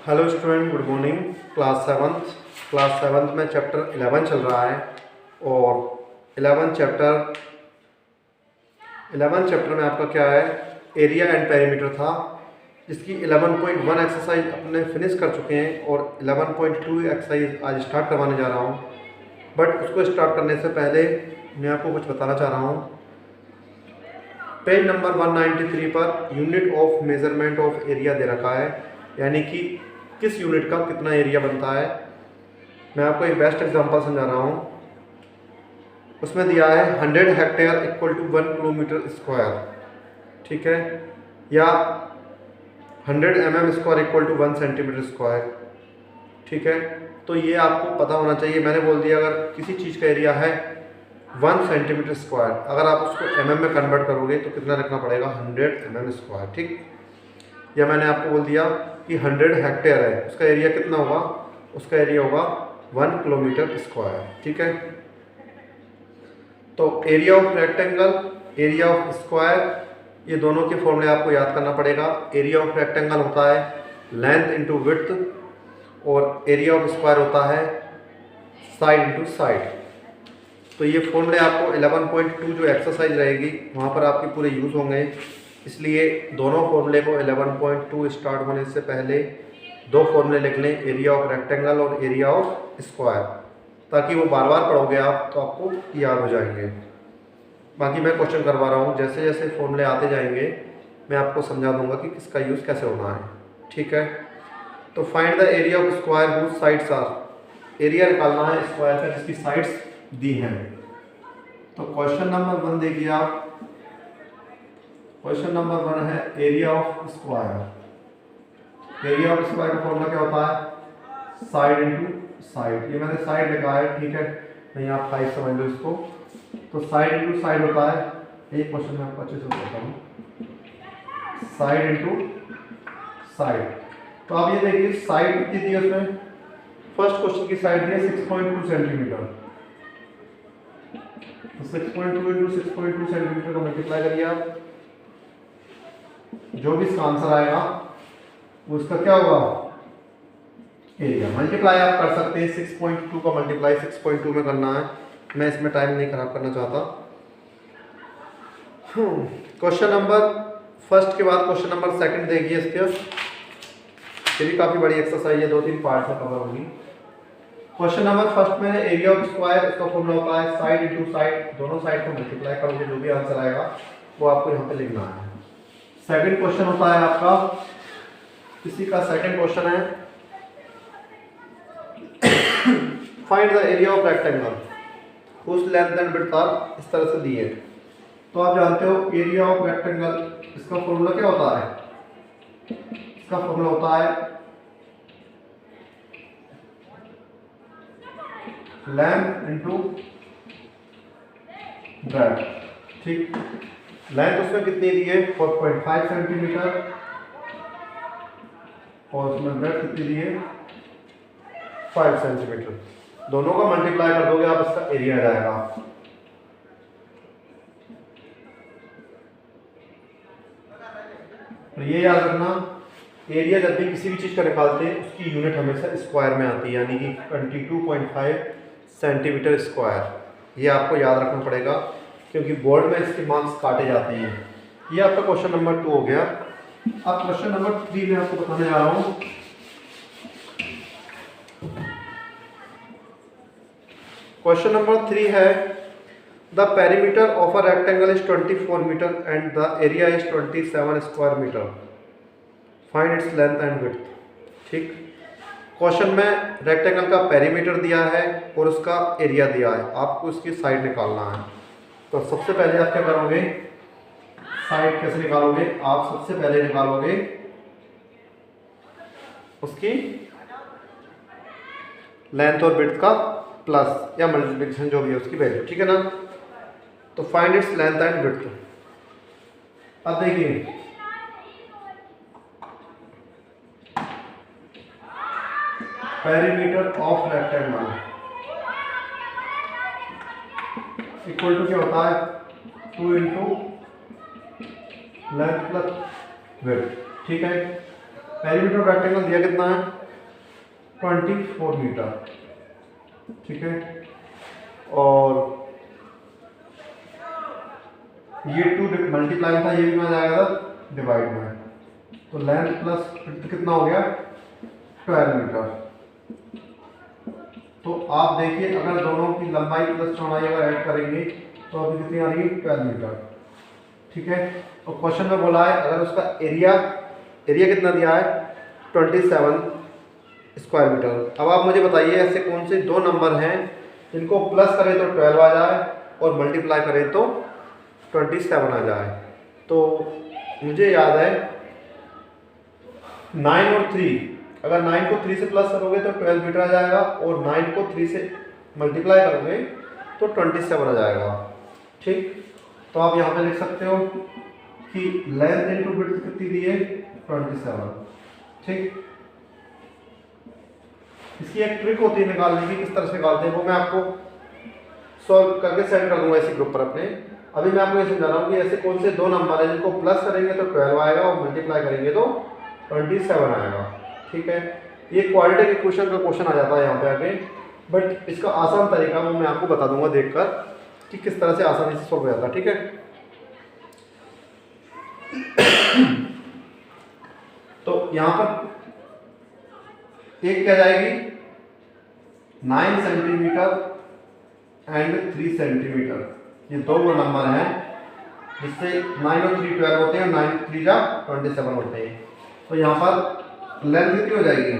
Hello student, good morning. Class seventh में chapter 11 चल रहा है और 11 चैप्टर में आपका क्या है, एरिया एंड पेरीमीटर था, जिसकी 11.1 एक्सरसाइज अपने फिनिश कर चुके हैं और 11.2 एक्सरसाइज आज स्टार्ट करवाने जा रहा हूँ। बट उसको स्टार्ट करने से पहले मैं आपको कुछ बताना चाह रहा हूँ। पेज नंबर 193 पर unit of measurement of area दे रखा है, यानी कि किस यूनिट का कितना एरिया बनता है। मैं आपको एक बेस्ट एग्जांपल समझा रहा हूँ। उसमें दिया है 100 hectare equal to 1 kilometre square, ठीक है, या 100 mm² equal to 1 centimetre square, ठीक है। तो ये आपको पता होना चाहिए। मैंने बोल दिया अगर किसी चीज़ का एरिया है 1 सेंटीमीटर स्क्वायर, अगर आप उसको mm में कन्वर्ट करोगे तो कितना रखना पड़ेगा, 100 mm², ठीक। या मैंने आपको बोल दिया कि 100 हेक्टेयर है, उसका एरिया कितना होगा, उसका एरिया होगा 1 किलोमीटर स्क्वायर, ठीक है। तो area of rectangle, area of square, ये दोनों के फॉर्मूले आपको याद करना पड़ेगा। एरिया ऑफ रेक्टेंगल होता है लेंथ इंटू विड्थ और एरिया ऑफ स्क्वायर होता है साइड इंटू साइड। तो ये फॉर्मूले आपको 11.2 जो एक्सरसाइज रहेगी वहाँ पर आपके पूरे यूज़ होंगे, इसलिए दोनों फॉर्मूले को 11.2 स्टार्ट होने से पहले दो फॉर्मूले लिख लें, एरिया ऑफ रेक्टेंगल और एरिया ऑफ स्क्वायर, ताकि वो बार बार पढ़ोगे आप तो आपको याद हो जाएंगे। बाकी मैं क्वेश्चन करवा रहा हूँ, जैसे जैसे फॉर्मूले आते जाएंगे मैं आपको समझा दूंगा कि किसका यूज़ कैसे होना है, ठीक है। तो find the area of square whose sides are, area निकालना है स्क्वायर का जिसकी साइड्स दी हैं। तो क्वेश्चन नंबर 1 देखिए आप, क्वेश्चन नंबर 1 है area of square. Area of square का फॉर्मूला क्या होता है, साइड इंटू साइड। ये मैंने साइड लिखा है, ठीक है, नहीं आप साइड समझ लो इसको। तो साइड इंटू साइड होता है, एक क्वेश्चन में आपको अच्छे से बताता हूँ, साइड इंटू साइड। तो आप ये देखिए साइड कितनी दी है उसमें, फर्स्ट क्वेश्चन की साइड दी है 6.2 सेंटीमीटर। तो 6.2 इंटू 6.2 सेंटीमीटर को मल्टीप्लाई करिए आप, जो भी इसका आंसर आएगा वो उसका क्या होगा, एरिया। मल्टीप्लाई आप कर सकते हैं, 6.2 का मल्टीप्लाई 6.2 में करना है, मैं इसमें टाइम नहीं खराब करना चाहता। क्वेश्चन नंबर फर्स्ट के बाद क्वेश्चन नंबर सेकंड देखिए इसके, ये भी काफ़ी बड़ी एक्सरसाइज है, 2-3 पार्ट में कवर होगी। क्वेश्चन नंबर फर्स्ट में एरिया ऑफ स्क्वायर, इसका फॉर्मूला होता है साइड इंटू साइड, दोनों साइड को मल्टीप्लाई करोगे जो भी आंसर आएगा वो आपको यहाँ पे लिखना है। सेकंड क्वेश्चन होता है आपका, किसी का सेकंड क्वेश्चन है, find the area of rectangle whose length and width are, इस तरह से दिए। तो आप जानते हो एरिया ऑफ रेक्टेंगल, इसका फॉर्मूला क्या होता है, इसका फॉर्मूला होता है लेंथ इंटू ब्रेड्थ, ठीक। लेंथ उसमें कितनी दी है 4.5 सेंटीमीटर और उसमें ब्रेड्थ कितनी दी है 5 सेंटीमीटर। दोनों का मल्टीप्लाई कर दोगे आप, इसका एरिया आ जाएगा। तो ये याद रखना, एरिया जब भी किसी भी चीज़ का निकालते हैं उसकी यूनिट हमेशा स्क्वायर में आती है, यानी कि 22.5 सेंटीमीटर स्क्वायर। ये आपको याद रखना पड़ेगा क्योंकि बोर्ड में इसके मार्क्स काटे जाते हैं। ये आपका क्वेश्चन नंबर 2 हो गया। अब क्वेश्चन नंबर 3 में आपको बताने जा रहा हूँ। क्वेश्चन नंबर 3 है the perimeter of a rectangle is 24 metre and the area is 27 square metre, find its length and width, ठीक। क्वेश्चन में रेक्टेंगल का पेरीमीटर दिया है और उसका एरिया दिया है, आपको उसकी साइड निकालना है। तो सबसे पहले आप क्या करोगे, साइड कैसे निकालोगे, आप सबसे पहले निकालोगे उसकी लेंथ और विड्थ का प्लस या मल्टीप्लिकेशन जो भी है उसकी वैल्यू, ठीक है ना। तो find its length and width. अब देखिए perimeter of rectangle equal to क्या होता है, 2 इंटू लेंथ प्लस विड्थ, ठीक है। पेरीमीटर ऑफ रेक्टेंगल दिया कितना है 24 मीटर, ठीक है। और ये 2 मल्टीप्लाई था, ये भी में जाएगा डिवाइड में, तो लेंथ प्लस विड्थ कितना हो गया 12 मीटर। तो आप देखिए अगर दोनों की लंबाई प्लस चौड़ाई अगर ऐड करेंगे तो अभी कितनी आ रही है 12 मीटर, ठीक है। और क्वेश्चन में बोला है अगर उसका एरिया कितना दिया है 27 स्क्वायर मीटर। अब आप मुझे बताइए ऐसे कौन से दो नंबर हैं जिनको प्लस करें तो 12 आ जाए और मल्टीप्लाई करें तो 27 आ जाए। तो मुझे याद है 9 और 3, अगर 9 को 3 से प्लस करोगे तो 12 मीटर आ जाएगा और 9 को 3 से मल्टीप्लाई करोगे तो 27 आ जाएगा, ठीक। तो आप यहाँ पे लिख सकते हो कि लेंथ इनटू विड्थ कितनी दी है 27, ठीक। इसकी एक ट्रिक होती है निकालने की, किस तरह से निकालते हैं वो मैं आपको सॉल्व करके सेंड कर दूंगा इसी ग्रुप पर अपने। अभी मैं आपको ये समझा रहा हूँ कि ऐसे कौन से दो नंबर है जिनको प्लस करेंगे तो 12 आएगा और मल्टीप्लाई करेंगे तो 27 आएगा, ठीक है। ये क्वाड्रेटिक इक्वेशन का क्वेश्चन आ जाता है यहाँ पे आगे, बट इसका आसान तरीका वो मैं आपको बता दूंगा देखकर कि किस तरह से आसानी से सॉल्व हो जाता है, ठीक है। तो यहाँ पर एक क्या जाएगी 9 सेंटीमीटर एंड 3 सेंटीमीटर, ये दो वो नंबर हैं जिससे 9 और 3 12 होते हैं, 9 3 जा 27 होते हैं। तो यहाँ पर लेंथ कितनी हो जाएगी,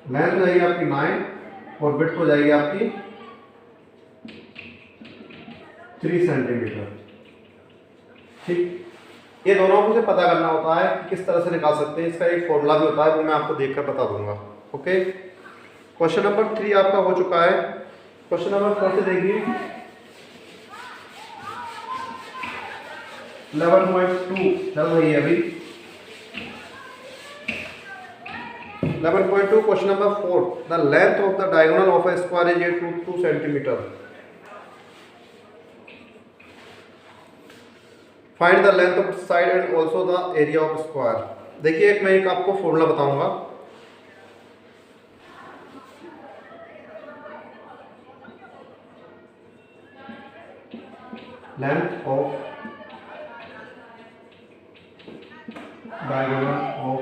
लेंथ हो जाएगी आपकी 9 और विड्थ हो जाएगी आपकी 3 सेंटीमीटर, ठीक। ये दोनों को से पता करना होता है कि किस तरह से निकाल सकते हैं, इसका एक फॉर्मूला भी होता है वो मैं आपको देखकर बता दूंगा, ओके। क्वेश्चन नंबर 3 आपका हो चुका है। क्वेश्चन नंबर 4 से देखिए 11.2 चल रही है अभी। 11.2 question number 4, the length of the diagonal of a square is 8 to 2 centimetre, find the length of side and also the area of square. देखिए मैं एक आपको फॉर्मूला बताऊंगा, length of diagonal of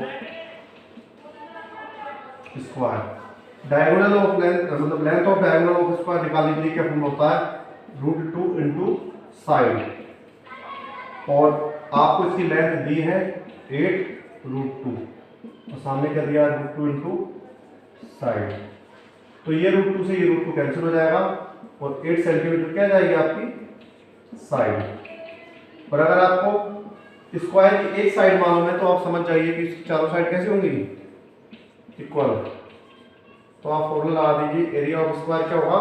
square. Diagonal of length मतलब length of diagonal of square निकालने के लिए क्या फॉर्मूला होता है √2 इंटू साइड, और आपको इसकी लेंथ दी है 8√2 और सामने क्या दिया √2 इंटू साइड। तो ये √2 से ये √2 कैंसिल हो जाएगा और 8 सेंटीमीटर क्या जाएगी आपकी साइड। और अगर आपको स्क्वायर की एक साइड मालूम है तो आप समझ जाइए कि चारों साइड कैसे होंगी इक्वल। तो आप फॉर्मूला लगा दीजिए, एरिया ऑफ स्क्वायर क्या होगा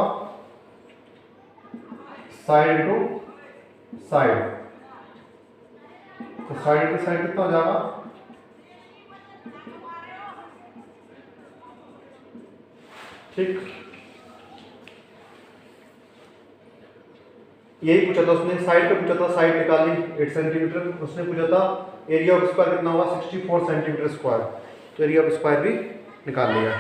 साइड इंटू साइड, तो साइड टू साइड कितना हो जाएगा ठीक। यही पूछा था उसने, साइड पे पूछा था, साइड निकाली 8 सेंटीमीटर, उसने पूछा था एरिया ऑफ स्क्वायर कितना होगा 64 सेंटीमीटर स्क्वायर, तो एरिया ऑफ स्क्वायर भी निकाल लिया।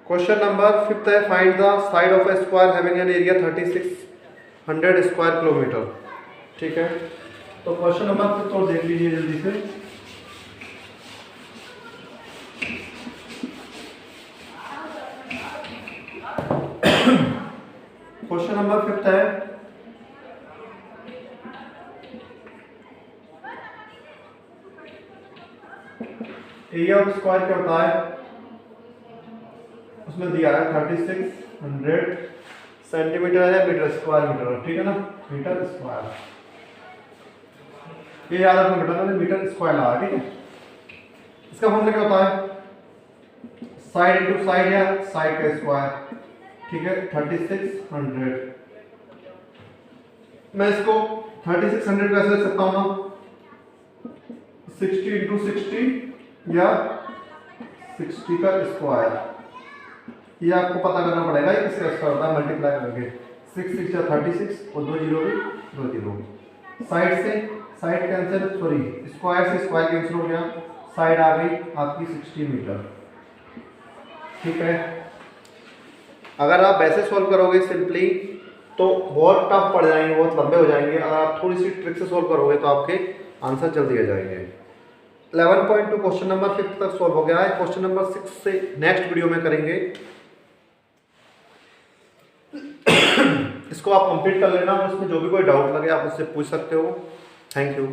क्वेश्चन नंबर 5 है, find the side of A square having an area 3600 square kilometre, ठीक है। तो क्वेश्चन नंबर 5 तो देख लीजिए जल्दी से। क्वेश्चन नंबर 5 है, एरिया ऑफ स्क्वायर क्या होता है, उसमें दिया है 3600 सेंटीमीटर है, मीटर स्क्वायर मीटर, ठीक है ना, मीटर स्क्वायर, ये याद रखना बेटा ना, मीटर स्क्वायर लगा, ठीक है। इसका फॉर्मूला क्या होता है साइड इंटू साइड या साइड का स्क्वायर, ठीक है। 3600 मैं इसको 3600 कैसे लिख सकता हूँ ना, 60 इंटू 60 या 60 का स्क्वायर, ये आपको पता करना पड़ेगा ये किसका स्क्वायर होता है मल्टीप्लाई करके। 6 6 36 और 2 जीरो भी 2 जीरो, साइड से साइड कैंसिल, सॉरी स्क्वायर से स्क्वायर कैंसिल हो गया, साइड आ गई आपकी 60 मीटर। ठीक है, अगर आप वैसे सॉल्व करोगे सिंपली तो बहुत टफ पड़ जाएंगे, बहुत लंबे हो जाएंगे। अगर आप थोड़ी सी ट्रिक से सॉल्व करोगे तो आपके आंसर जल्दी आ जाएंगे। 11.2 क्वेश्चन नंबर 5 तक सॉल्व हो गया है। क्वेश्चन नंबर 6 से नेक्स्ट वीडियो में करेंगे। इसको आप कंप्लीट कर लेना, उसमें जो भी कोई डाउट लगे आप उससे पूछ सकते हो। Thank you.